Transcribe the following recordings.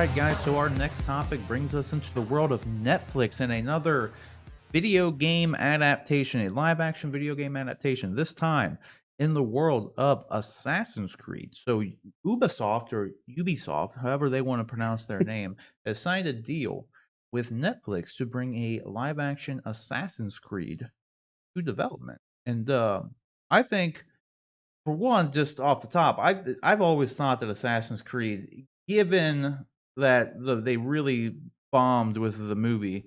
right, guys. So our next topic brings us into the world of Netflix and another video game adaptation, a live action video game adaptation, this time in the world of Assassin's Creed. So Ubisoft or Ubisoft, however they want to pronounce their name, has signed a deal with Netflix to bring a live action Assassin's Creed to development. And I think, for one, just off the top, I've always thought that Assassin's Creed, given that they really bombed with the movie,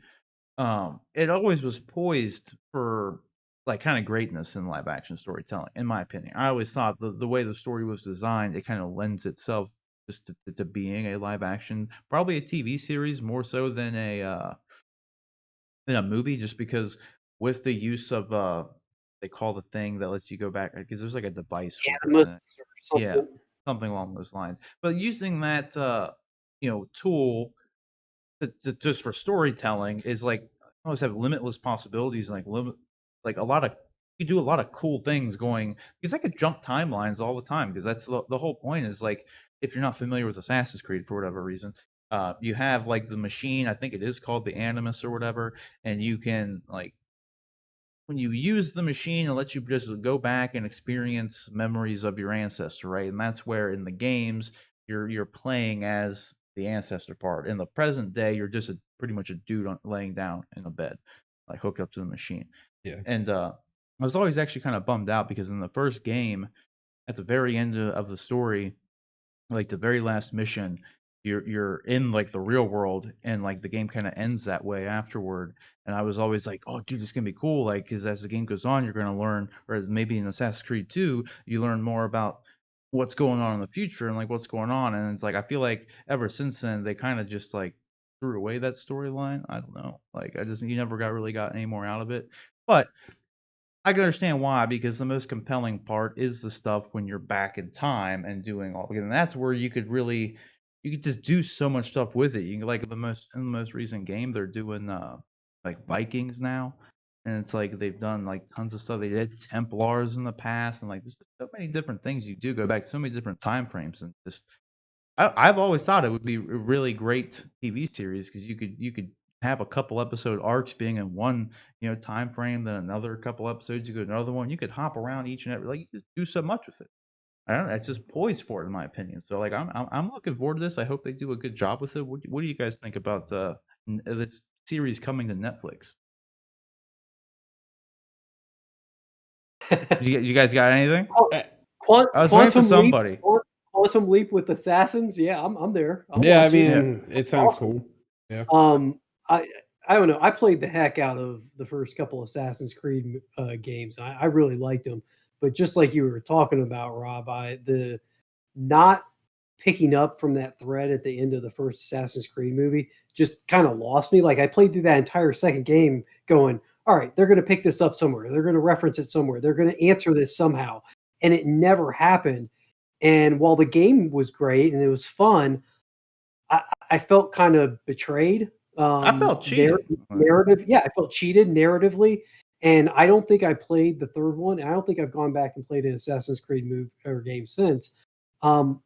it always was poised for like kind of greatness in live action storytelling, in my opinion. I always thought the way the story was designed, it kind of lends itself just to being a live action, probably a TV series more so than a movie, just because with the use of they call the thing that lets you go back because there's like a device for it. Animus or Yeah, something. something along those lines. But using that tool to just for storytelling is like almost have limitless possibilities and like limit like a lot of you do a lot of cool things going because I could jump timelines all the time because that's the whole point is like if you're not familiar with Assassin's Creed for whatever reason, you have like the machine, I think it is called the Animus or whatever, and you can like when you use the machine, it lets you just go back and experience memories of your ancestor, right? And that's where in the games you're playing as the ancestor part. In the present day, you're just pretty much a dude laying down in a bed, like hooked up to the machine. Yeah. And I was always actually kind of bummed out because in the first game, at the very end of the story, like the very last mission, you're in like the real world and like the game kind of ends that way afterward. And I was always like, oh dude, it's gonna be cool. Like, because as the game goes on, you're gonna learn, or as maybe in Assassin's Creed 2, you learn more about what's going on in the future and like what's going on. And it's like I feel like ever since then they kind of just like threw away that storyline. I don't know. Like I just you never really got any more out of it. But I can understand why, because the most compelling part is the stuff when you're back in time and doing all and that's where you could just do so much stuff with it. You can like the most recent game, they're doing like Vikings now. And it's like they've done like tons of stuff. They did Templars in the past, and like there's just so many different things you do go back, so many different time frames, and just I've always thought it would be a really great TV series because you could have a couple episode arcs being in one time frame, then another couple episodes you go to another one. You could hop around each and every like you could do so much with it. I don't know. It's just poised for it, in my opinion. So like I'm looking forward to this. I hope they do a good job with it. What do you guys think about this series coming to Netflix? You guys got anything? Uh, I was waiting for Quantum Leap, somebody. Quantum Leap with Assassins. Yeah, I'm there. I'll yeah, I watch it. mean, it sounds Awesome. cool. Yeah. I I don't know. I played the heck out of the first couple Assassin's Creed games. I really liked them, but just like you were talking about, Rob, the not picking up from that thread at the end of the first Assassin's Creed movie just kind of lost me. Like I played through that entire second game going, all right, they're going to pick this up somewhere. They're going to reference it somewhere. They're going to answer this somehow. And it never happened. And while the game was great and it was fun, I felt kind of betrayed. I felt cheated. Narrative, yeah, I felt cheated narratively, and I don't think I played the third one. I don't think I've gone back and played an Assassin's Creed movie or game since. Um,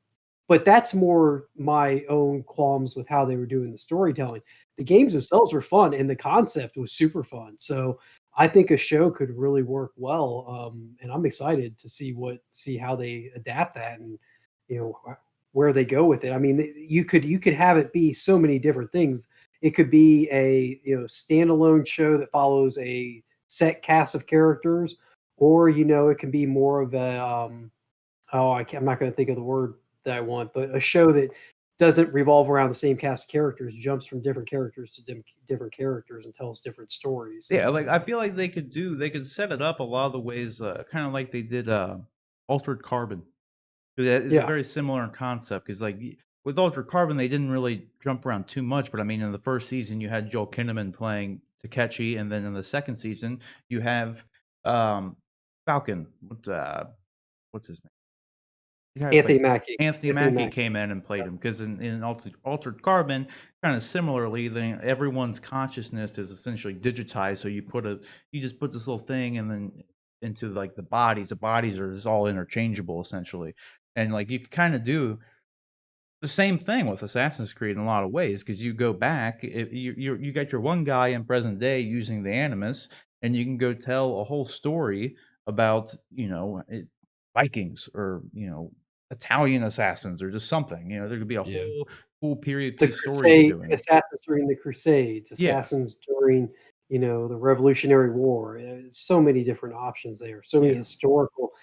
but that's more my own qualms with how they were doing the storytelling. The games themselves were fun, and the concept was super fun. So I think a show could really work well, and I'm excited to see how they adapt that and where they go with it. I mean, you could have it be so many different things. It could be a standalone show that follows a set cast of characters, or it can be more of a I'm not going to think of the word that I want, but a show that doesn't revolve around the same cast of characters, jumps from different characters to different characters and tells different stories. Yeah, like I feel like they could set it up a lot of the ways, kind of like they did Altered Carbon. 'Cause it's a Yeah, very similar in concept. Because like with Altered Carbon, they didn't really jump around too much. But I mean, in the first season, you had Joel Kinnaman playing Takechi, and then in the second season, you have Falcon. What's his name? The guy who Anthony played Mackie. Anthony Anthony Mackie Mackie. came in and played him because in Altered Carbon, kind of similarly, everyone's consciousness is essentially digitized. So you just put this little thing and then into like the bodies. The bodies are just all interchangeable essentially, and like you could kind of do the same thing with Assassin's Creed in a lot of ways, because you go back, you got your one guy in present day using the Animus, and you can go tell a whole story about, Vikings or, Italian assassins or just something, there could be a Yeah. whole cool period The piece story you're crusade doing. assassins during the Crusades, Yeah, assassins during, the Revolutionary War. So many different options there. So many yeah, historical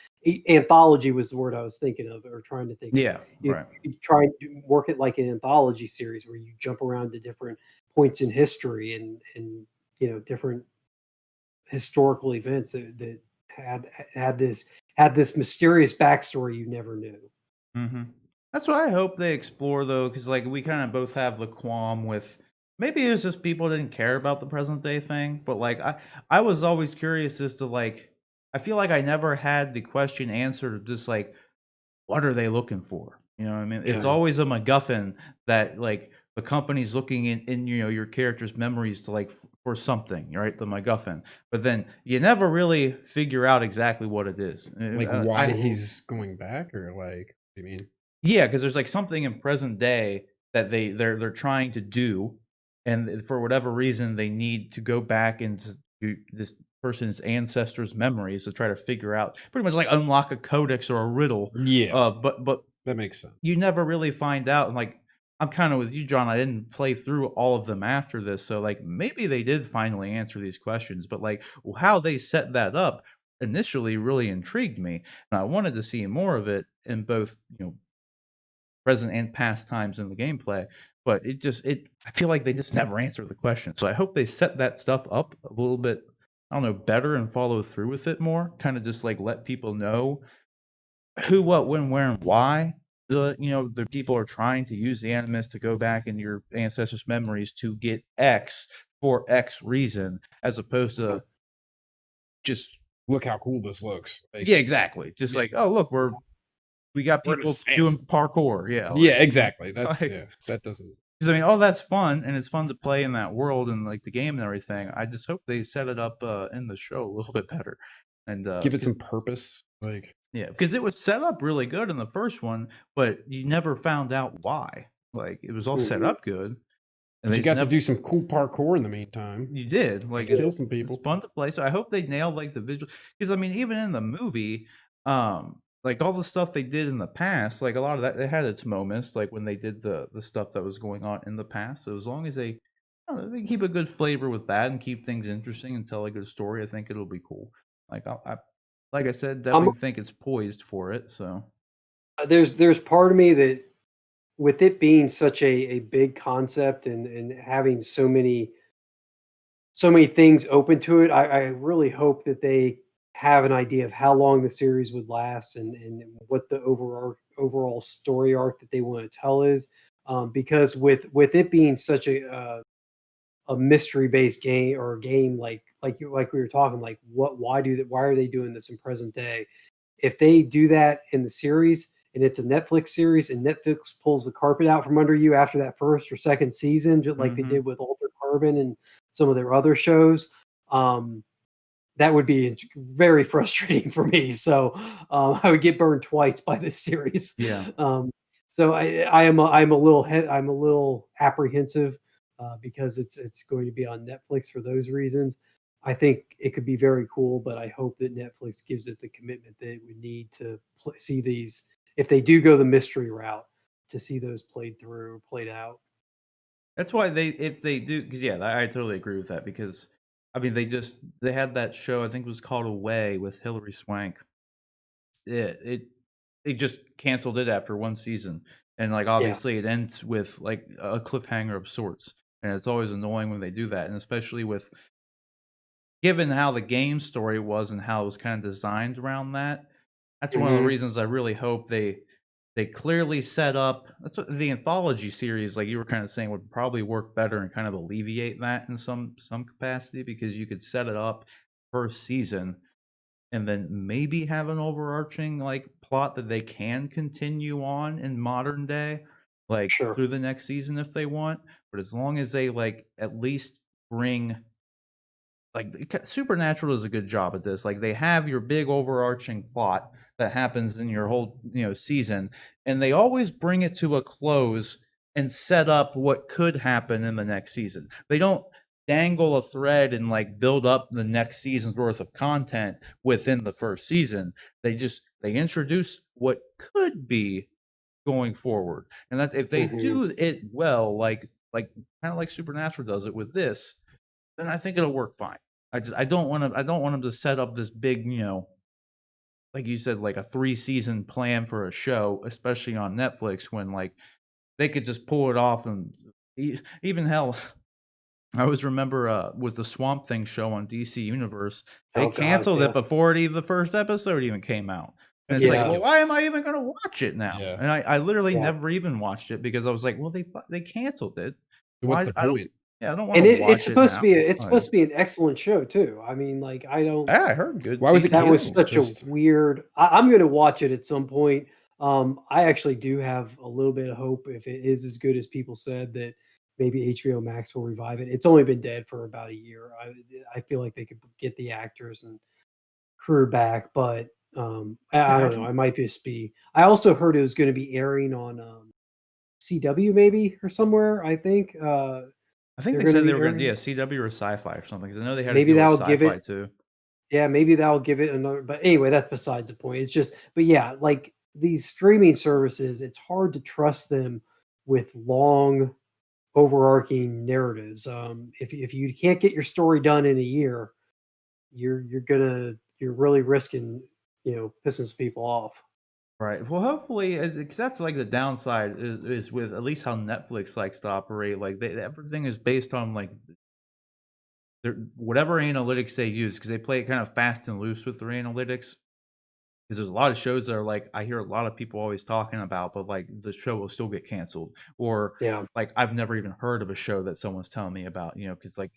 anthology was the word I was thinking of or trying to think of. yeah, You, right. you try and work it like an anthology series where you jump around to different points in history and different historical events that had this mysterious backstory you never knew. Mhm. That's what I hope they explore though, because like we kind of both have the qualm with maybe it was just people didn't care about the present day thing, but like I was always curious as to like I feel like I never had the question answered of just like what are they looking for? You know what I mean? It's Yeah. always a MacGuffin that like the company's looking in your character's memories to like for something, right? The MacGuffin, but then you never really figure out exactly what it is. Like why I Mhm. he's going back or like what do you mean? Yeah, because there's, like, something in present day that they're trying to do, and for whatever reason, they need to go back into this person's ancestors' memories to try to figure out pretty much, like, unlock a codex or a riddle, Yeah, but that makes you sense. never really find out, and, like, I'm kinda with you, John, I didn't play through all of them after this, so, like, maybe they did finally answer these questions, but, like, how they set that up initially really intrigued me, and I wanted to see more of it in both, present and past times in the gameplay, but it I feel like they just never answer the question. So I hope they set that stuff up a little bit, I don't know, better and follow through with it more. Kind of just like let people know who, what, when, where, and why the people are trying to use the animus to go back in your ancestors' memories to get X for X reason, as opposed to just Look how cool this looks. Like, yeah, exactly. Just yeah, like, oh look, we got we're an people doing assassin. parkour. Yeah, Yeah, exactly. That's like yeah, that doesn't 'cause I mean, all that's fun, and it's fun to play in that world and, like, the game and everything. I just hope they set it up, in the show a little bit better, and, give it 'cause some purpose. Like, yeah, because it was set up really good in the first one, but you never found out why. Like, it was all set Mhm. up good, and but they you just got to never do some cool parkour in the meantime you did, and like, kill some it's people. fun to play, so I hope they nailed, like, the visual. Because I mean, even in the movie, like, all the stuff they did in the past, like, a lot of that it had its moments, like, when they did the stuff that was going on in the past, so as long as they keep a good flavor with that and keep things interesting and tell a good story, I think it'll be cool. Like, like I said, I'm definitely think it's poised for it, so there's part of me that with it being such a big concept and having so many things open to it, I really hope that they have an idea of how long the series would last and what the overall story arc that they want to tell is. Because with it being such a mystery based game or a game like we were talking like why are they doing this in present day? If they do that in the series and it's a Netflix series and Netflix pulls the carpet out from under you after that first or second season, just like they mhm. did with Altered Carbon and some of their other shows, that would be very frustrating for me. So I would get burned twice by this series. Yeah. Um, so I'm a little apprehensive because it's going to be on Netflix for those reasons. I think it could be very cool, but I hope that Netflix gives it the commitment that it would need to see these if they do go the mystery route to see those played through or played out. That's why they if they do because yeah, I totally agree with that because, I mean, they had that show, I think it was called Away with Hilary Swank. It just canceled it after 1 season, and, like, Yeah, obviously, it ends with, like, a cliffhanger of sorts, and it's always annoying when they do that, and especially with given how the game story was and how it was kinda designed around that, that's one of the hmm reasons I really hope they clearly set up that's what the anthology series, like you were kinda saying, would probably work better and kind of alleviate that in some capacity because you could set it up first season and then maybe have an overarching like plot that they can continue on in modern day like sure. through the next season if they want, but as long as they like at least bring Supernatural does a good job at this. Like they have your big overarching plot that happens in your whole season, and they always bring it to a close and set up what could happen in the next season. They don't dangle a thread and like build up the next season's worth of content within the first season. They introduce what could be going forward. And that's if they Mhm. do it well, like kind of like Supernatural does it with this, then I think it'll work fine. I don't want them to set up this big, like you said, like a 3-season plan for a show, especially on Netflix when like they could just pull it off and even hell, I always remember with the Swamp Thing show on DC Universe, they Oh god, canceled yeah. it before the first episode even came out. And That's it's like, Yeah. well, why am ridiculous. I even gonna watch it now? Yeah. And I literally Yeah. never even watched it because I was like, well, they canceled it. So what's Why the I don't point? yeah, I don't And wanna it's watch it supposed to now. be it's Like, supposed to be an excellent show too. I mean, like, I don't yeah, I heard good Why was it decent that was things. canceled? such a Just weird I'm gonna watch it at some point. I actually do have a little bit of hope if it is as good as people said that maybe HBO Max will revive it. It's only been dead for about a year. I feel like they could get the actors and crew back, but I Yeah, I don't know. don't I might just be. I also heard it was going to be airing on CW maybe or somewhere. I think I think they're they going to said they be were gonna airing. CW or Sci-Fi or something because I know they had a Maybe deal with that'll give Sci-Fi it. too. Yeah, maybe that'll give it another. But anyway, that's besides the point. It's just, but yeah, like these streaming services, it's hard to trust them with long overarching narratives. If you can't get your story done in a year, you're really risking pissing some people off. Right. Well, hopefully, because that's like the downside is with at least how Netflix likes to operate. Like everything is based on like whatever analytics they use because they play it kind of fast and loose with their analytics. Because there's a lot of shows that are like I hear a lot of people always talking about, but like the show will still get canceled, or Yeah, like I've never even heard of a show that someone's telling me about. Because like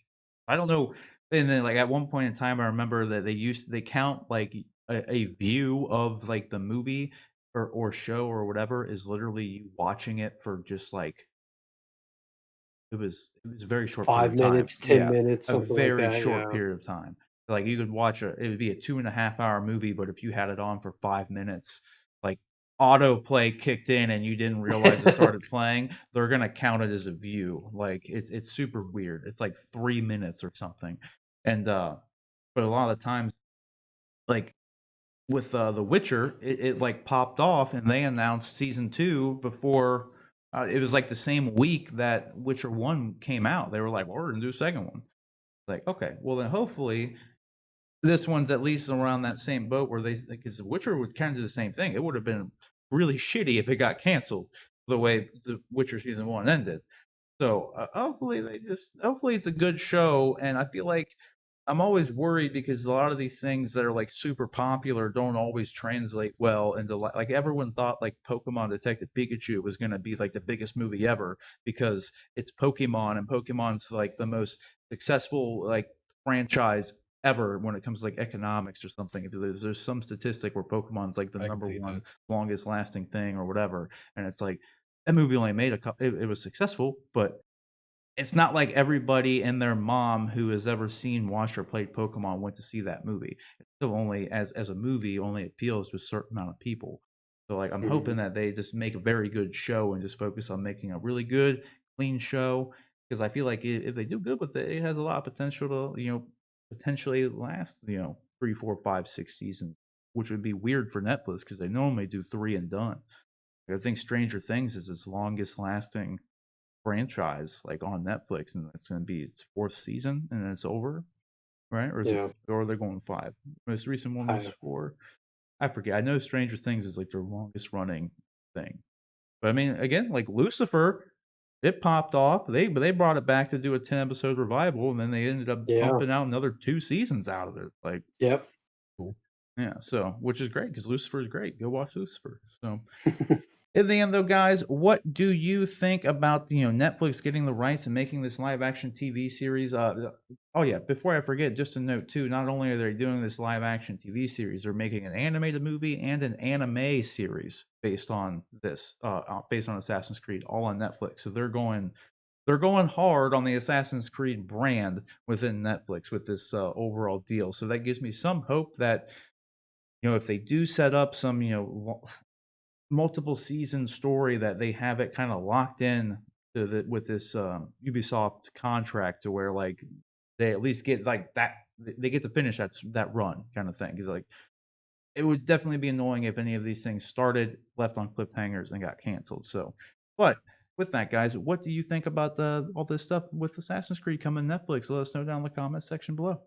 I don't know. And then like at one point in time, I remember that they count like a view of like the movie or show or whatever is literally you watching it for just like it was a very short period 5 of time. minutes, 10 Yeah, minutes, a something like very that, short yeah. period of time. Like, you could watch it would be a 2.5-hour movie, but if you had it on for 5 minutes, like, autoplay kicked in and you didn't realize it started playing, they're gonna count it as a view. Like, it's super weird. It's like 3 minutes or something. And, but a lot of the times, like, with, The Witcher, it, like, popped off and they announced season 2 before it was, like, the same week that Witcher 1 came out. They were like, "Well, we're gonna do a second one." Like, okay, well, then hopefully this one's at least around that same boat where they because The Witcher would kinda do the same thing. It would have been really shitty if it got canceled the way The Witcher season 1 ended. So, hopefully it's a good show, and I feel like I'm always worried because a lot of these things that are, like, super popular don't always translate well into like, everyone thought, like, Pokemon Detective Pikachu was gonna be, like, the biggest movie ever because it's Pokemon, and Pokemon's, like, the most successful, like, franchise ever when it comes to, like, economics or something. There's some statistic where Pokemon's, like, the I can number see 1 that. longest lasting thing or whatever, and it's like, that movie only made a couple. It was successful, but it's not like everybody and their mom who has ever seen, watched, or played Pokemon went to see that movie. It still only as a movie only appeals to a certain amount of people. So, like, I'm hoping Mhm. that they just make a very good show and just focus on making a really good, clean show because I feel like if they do good with it, it has a lot of potential to, potentially last, 3, 4, 5, 6 seasons, which would be weird for Netflix because they normally do 3 and done. I think Stranger Things is its longest lasting franchise, like, on Netflix, and it's gonna be its 4th season, and then it's over, right? Or is it Yeah, or they're going 5? Most recent one was I 4. I forget. I know Stranger Things is, like, their longest running thing. But, I mean, again, like, Lucifer, it popped off. They brought it back to do a 10-episode revival, and then they ended up yeah, pumping out another 2 seasons out of it, like, yep. Cool. yeah, so which is great because Lucifer is great. Go watch Lucifer. So in the end, though, guys, what do you think about Netflix getting the rights and making this live action TV series? Oh yeah, before I forget, just a note too. Not only are they doing this live action TV series, they're making an animated movie and an anime series based on this, based on Assassin's Creed, all on Netflix. So they're going they're going hard on the Assassin's Creed brand within Netflix with this overall deal. So that gives me some hope that, if they do set up some, multiple season story, that they have it kind of locked in to with this Ubisoft contract, to where like they at least get like that, they get to finish that run kind of thing. Because like it would definitely be annoying if any of these things started, left on cliffhangers, and got canceled. So, but with that, guys, what do you think about all this stuff with Assassin's Creed coming to Netflix? Let us know down in the comments section below.